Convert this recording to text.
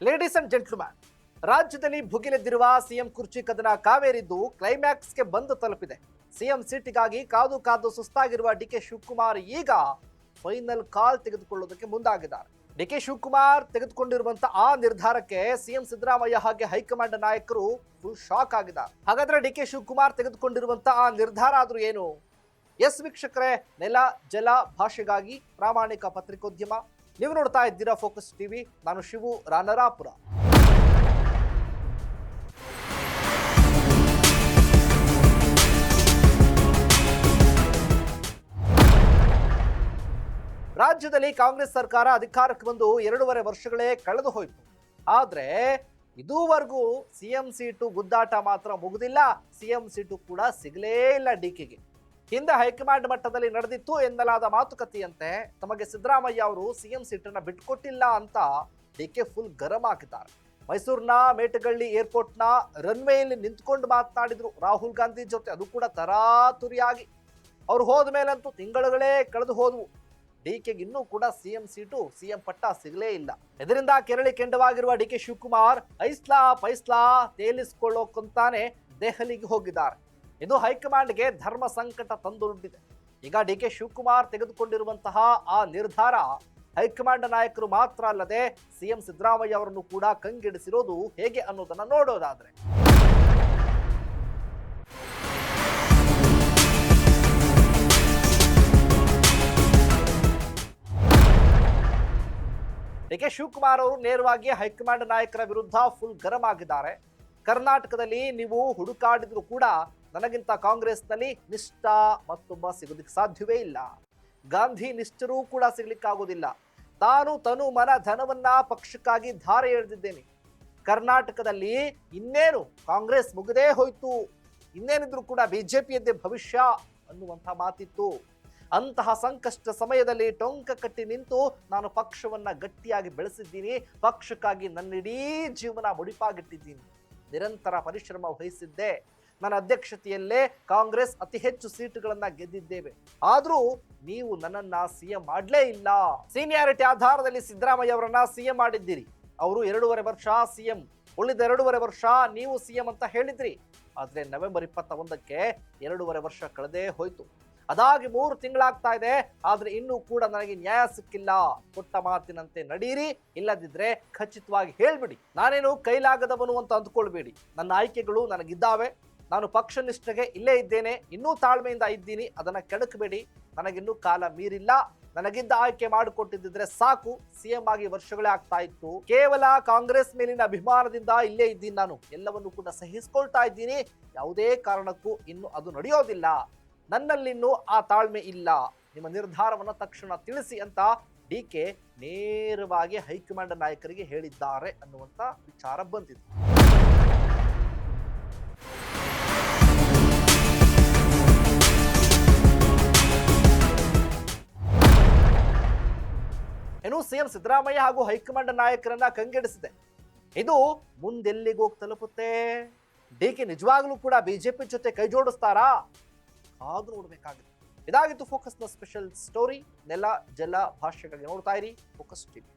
Ladies and gentleman, ರಾಜ್ಯದಲ್ಲಿ ಭುಗಿಲೆದ್ದಿರುವ CM ಕುರ್ಚಿ ಕದನ ಕಾವೇರಿದ್ದು ಕ್ಲೈಮ್ಯಾಕ್ಸ್ಗೆ ಬಂದು ತಲುಪಿದೆ. ಸಿಎಂ ಸೀಟಿಗಾಗಿ ಕಾದು ಕಾದು ಸುಸ್ತಾಗಿರುವ ಡಿಕೆ ಶಿವಕುಮಾರ್ ಈಗ ಫೈನಲ್ ಕಾಲ್ ತೆಗೆದುಕೊಳ್ಳುವುದಕ್ಕೆ ಮುಂದಾಗಿದ್ದಾರೆ. ಡಿಕೆ ಶಿವಕುಮಾರ್ ತೆಗೆದುಕೊಂಡಿರುವಂತಹ ಆ ನಿರ್ಧಾರಕ್ಕೆ ಸಿಎಂ ಸಿದ್ದರಾಮಯ್ಯ ಹಾಗೆ ಹೈಕಮಾಂಡ್ ನಾಯಕರು ಫುಲ್ ಶಾಕ್ ಆಗಿದ್ದಾರೆ. ಹಾಗಾದ್ರೆ ಡಿಕೆ ಶಿವಕುಮಾರ್ ತೆಗೆದುಕೊಂಡಿರುವಂತಹ ಆ ನಿರ್ಧಾರ ಆದ್ರೂ ಏನು? ಎಸ್ ವೀಕ್ಷಕರೇ, ನೆಲ ಜಲ ಭಾಷೆಗಾಗಿ ಪ್ರಾಮಾಣಿಕ ಪತ್ರಿಕೋದ್ಯಮ, ನೀವು ನೋಡ್ತಾ ಇದ್ದೀರಾ ಫೋಕಸ್ ಟಿವಿ. ನಾನು ಶಿವು ರಾನರಾಪುರ. ರಾಜ್ಯದಲ್ಲಿ ಕಾಂಗ್ರೆಸ್ ಸರ್ಕಾರ ಅಧಿಕಾರಕ್ಕೆ ಬಂದು 2.5 ವರ್ಷಗಳೇ ಕಳೆದು ಹೋಯಿತು. ಆದ್ರೆ ಇದುವರೆಗೂ ಸಿಎಂ ಸೀಟು ಗುದ್ದಾಟ ಮಾತ್ರ ಮುಗಿದಿಲ್ಲ. ಸಿಎಂ ಸೀಟು ಕೂಡ ಸಿಗಲೇ ಇಲ್ಲ ಡಿಕೆಗೆ. ಹಿಂದೆ ಹೈಕಮಾಂಡ್ ಮಟ್ಟದಲ್ಲಿ ನಡೆದಿತ್ತು ಎನ್ನಲಾದ ಮಾತುಕತೆಯಂತೆ ತಮಗೆ ಸಿದ್ದರಾಮಯ್ಯ ಅವರು ಸಿಎಂ ಸೀಟನ್ನ ಬಿಟ್ಕೊಟ್ಟಿಲ್ಲ ಅಂತ ಡಿಕೆ ಫುಲ್ ಗರಂ ಆಗಿದ್ದಾರೆ. ಮೈಸೂರಿನ ಮೇಟಗಳ್ಳಿ ಏರ್ಪೋರ್ಟ್ನ ರನ್ವೇಯಲ್ಲಿ ನಿಂತ್ಕೊಂಡು ಮಾತನಾಡಿದ್ರು ರಾಹುಲ್ ಗಾಂಧಿ ಜೊತೆ, ಅದು ಕೂಡ ತರಾತುರಿಯಾಗಿ. ಅವ್ರು ಹೋದ ಮೇಲಂತೂ ತಿಂಗಳುಗಳೇ ಕಳೆದು ಹೋದವು. ಡಿಕೆಗೆ ಇನ್ನೂ ಕೂಡ ಸಿಎಂ ಸೀಟು, ಸಿಎಂ ಪಟ್ಟ ಸಿಗಲೇ ಇಲ್ಲ. ಇದರಿಂದ ಕೆರಳಿ ಕೆಂಡವಾಗಿರುವ ಡಿಕೆ ಶಿವಕುಮಾರ್ ಐಸ್ಲಾ ಪೈಸ್ಲಾ ತೇಲಿಸಿಕೊಳ್ಳೋಕಂತಾನೆ ದೆಹಲಿಗೆ ಹೋಗಿದ್ದಾರೆ. ಇದು ಹೈಕಮಾಂಡ್ಗೆ ಧರ್ಮ ಸಂಕಟ ತಂದೊಡ್ಡಿದೆ. ಈಗ ಡಿಕೆ ಶಿವಕುಮಾರ್ ತೆಗೆದುಕೊಂಡಿರುವಂತಹ ಆ ನಿರ್ಧಾರ ಹೈಕಮಾಂಡ್ ನಾಯಕರು ಮಾತ್ರ ಅಲ್ಲದೆ ಸಿಎಂ ಸಿದ್ದರಾಮಯ್ಯ ಅವರನ್ನು ಕೂಡ ಕಂಗೆಡಿಸಿರೋದು ಹೇಗೆ ಅನ್ನೋದನ್ನ ನೋಡೋದಾದ್ರೆ, ಡಿಕೆ ಶಿವಕುಮಾರ್ ಅವರು ನೇರವಾಗಿ ಹೈಕಮಾಂಡ್ ನಾಯಕರ ವಿರುದ್ಧ ಫುಲ್ ಗರಂ ಆಗಿದ್ದಾರೆ. ಕರ್ನಾಟಕದಲ್ಲಿ ನೀವು ಹುಡುಕಾಡಿದ್ರು ಕೂಡ ನನಗಿಂತ ಕಾಂಗ್ರೆಸ್ನಲ್ಲಿ ನಿಷ್ಠ ಮತ್ತೊಬ್ಬ ಸಿಗೋದಕ್ಕೆ ಸಾಧ್ಯವೇ ಇಲ್ಲ. ಗಾಂಧಿ ನಿಷ್ಠರೂ ಕೂಡ ಸಿಗ್ಲಿಕ್ಕಾಗೋದಿಲ್ಲ. ತಾನು ತನು ಮನ ಧನವನ್ನ ಪಕ್ಷಕ್ಕಾಗಿ ಧಾರೆ ಎಳೆದಿದ್ದೇನೆ. ಕರ್ನಾಟಕದಲ್ಲಿ ಇನ್ನೇನು ಕಾಂಗ್ರೆಸ್ ಮುಗದೇ ಹೋಯ್ತು, ಇನ್ನೇನಿದ್ರು ಕೂಡ ಬಿಜೆಪಿಯದ್ದೇ ಭವಿಷ್ಯ ಅನ್ನುವಂಥ ಮಾತಿತ್ತು. ಅಂತಹ ಸಂಕಷ್ಟ ಸಮಯದಲ್ಲಿ ಟೊಂಕ ಕಟ್ಟಿ ನಿಂತು ನಾನು ಪಕ್ಷವನ್ನ ಗಟ್ಟಿಯಾಗಿ ಬೆಳೆಸಿದ್ದೀನಿ, ಪಕ್ಷಕ್ಕಾಗಿ ನನ್ನಿಡೀ ಜೀವನ ಮುಡಿಪಾಗಿಟ್ಟಿದ್ದೀನಿ, ನಿರಂತರ ಪರಿಶ್ರಮ ವಹಿಸಿದ್ದೆ. ನನ್ನ ಅಧ್ಯಕ್ಷತೆಯಲ್ಲೇ ಕಾಂಗ್ರೆಸ್ ಅತಿ ಹೆಚ್ಚು ಸೀಟುಗಳನ್ನ ಗೆದ್ದಿದ್ದೇವೆ. ಆದ್ರೂ ನೀವು ನನ್ನನ್ನ ಸಿಎಂ ಮಾಡಲೇ ಇಲ್ಲ. ಸೀನಿಯಾರಿಟಿ ಆಧಾರದಲ್ಲಿ ಸಿದ್ದರಾಮಯ್ಯ ಅವರನ್ನ ಸಿಎಂ ಮಾಡಿದ್ದೀರಿ. ಅವರು 2.5 ವರ್ಷ ಸಿಎಂ, ಉಳಿದ 2.5 ವರ್ಷ ನೀವು ಸಿಎಂ ಅಂತ ಹೇಳಿದ್ರಿ. ಆದ್ರೆ ನವೆಂಬರ್ 21ಕ್ಕೆ 2.5 ವರ್ಷ ಕಳೆದೇ ಹೋಯ್ತು. ಅದಾಗಿ 3 ತಿಂಗಳಾಗ್ತಾ ಇದೆ. ಆದ್ರೆ ಇನ್ನೂ ಕೂಡ ನನಗೆ ನ್ಯಾಯ ಸಿಕ್ಕಿಲ್ಲ. ಕೊಟ್ಟ ಮಾತಿನಂತೆ ನಡೀರಿ, ಇಲ್ಲದಿದ್ರೆ ಖಚಿತವಾಗಿ ಹೇಳ್ಬಿಡಿ. ನಾನೇನು ಕೈಲಾಗದವನು ಅಂತ ಅಂದ್ಕೊಳ್ಬೇಡಿ. ನನ್ನ ಆಯ್ಕೆಗಳು ನನಗಿದ್ದಾವೆ. ನಾನು ಪಕ್ಷ ನಿಷ್ಠೆಗೆ ಇಲ್ಲೇ ಇದ್ದೇನೆ, ಇನ್ನೂ ತಾಳ್ಮೆಯಿಂದ ಇದ್ದೀನಿ. ಅದನ್ನ ಕೆಡಕಬೇಡಿ. ನನಗಿನ್ನೂ ಕಾಲ ಮೀರಿಲ್ಲ. ನನಗಿದ್ದ ಆಯ್ಕೆ ಮಾಡಿಕೊಟ್ಟಿದ್ದಿದ್ರೆ ಸಾಕು, ಸಿಎಂ ಆಗಿ ವರ್ಷಗಳೇ ಆಗ್ತಾ ಇತ್ತು. ಕೇವಲ ಕಾಂಗ್ರೆಸ್ ಮೇಲಿನ ಅಭಿಮಾನದಿಂದ ಇಲ್ಲೇ ಇದ್ದೀನಿ. ನಾನು ಎಲ್ಲವನ್ನು ಕೂಡ ಸಹಿಸ್ಕೊಳ್ತಾ ಇದ್ದೀನಿ. ಯಾವುದೇ ಕಾರಣಕ್ಕೂ ಇನ್ನು ಅದು ನಡೆಯೋದಿಲ್ಲ. ನನ್ನಲ್ಲಿನ್ನೂ ಆ ತಾಳ್ಮೆ ಇಲ್ಲ. ನಿಮ್ಮ ನಿರ್ಧಾರವನ್ನು ತಕ್ಷಣ ತಿಳಿಸಿ ಅಂತ ಡಿಕೆ ನೇರವಾಗಿ ಹೈಕಮಾಂಡ್ ನಾಯಕರಿಗೆ ಹೇಳಿದ್ದಾರೆ ಅನ್ನುವಂಥ ವಿಚಾರ ಬಂದಿದೆ. ಇನ್ನು ಸಿಎಂ ಸಿದ್ದರಾಮಯ್ಯ ಹಾಗೂ ಹೈಕಮಾಂಡ್ ನಾಯಕರನ್ನ ಕಂಗೆಡಿಸಿದೆ. ಇದು ಮುಂದೆಲ್ಲಿಗೆ ಹೋಗಿ ತಲುಪುತ್ತೆ? ಡಿಕೆ ನಿಜವಾಗ್ಲೂ ಕೂಡ ಬಿಜೆಪಿ ಜೊತೆ ಕೈ ಜೋಡಿಸ್ತಾರಾ? ಆದ್ರೂ ನೋಡ್ಬೇಕಾಗುತ್ತೆ. ಇದಾಗಿತ್ತು ಫೋಕಸ್ನ ಸ್ಪೆಷಲ್ ಸ್ಟೋರಿ. ನೆಲ ಜಲ ಭಾಷೆಗಾಗಿ ನೋಡ್ತಾ ಇರಿ ಫೋಕಸ್ ಟಿವಿ.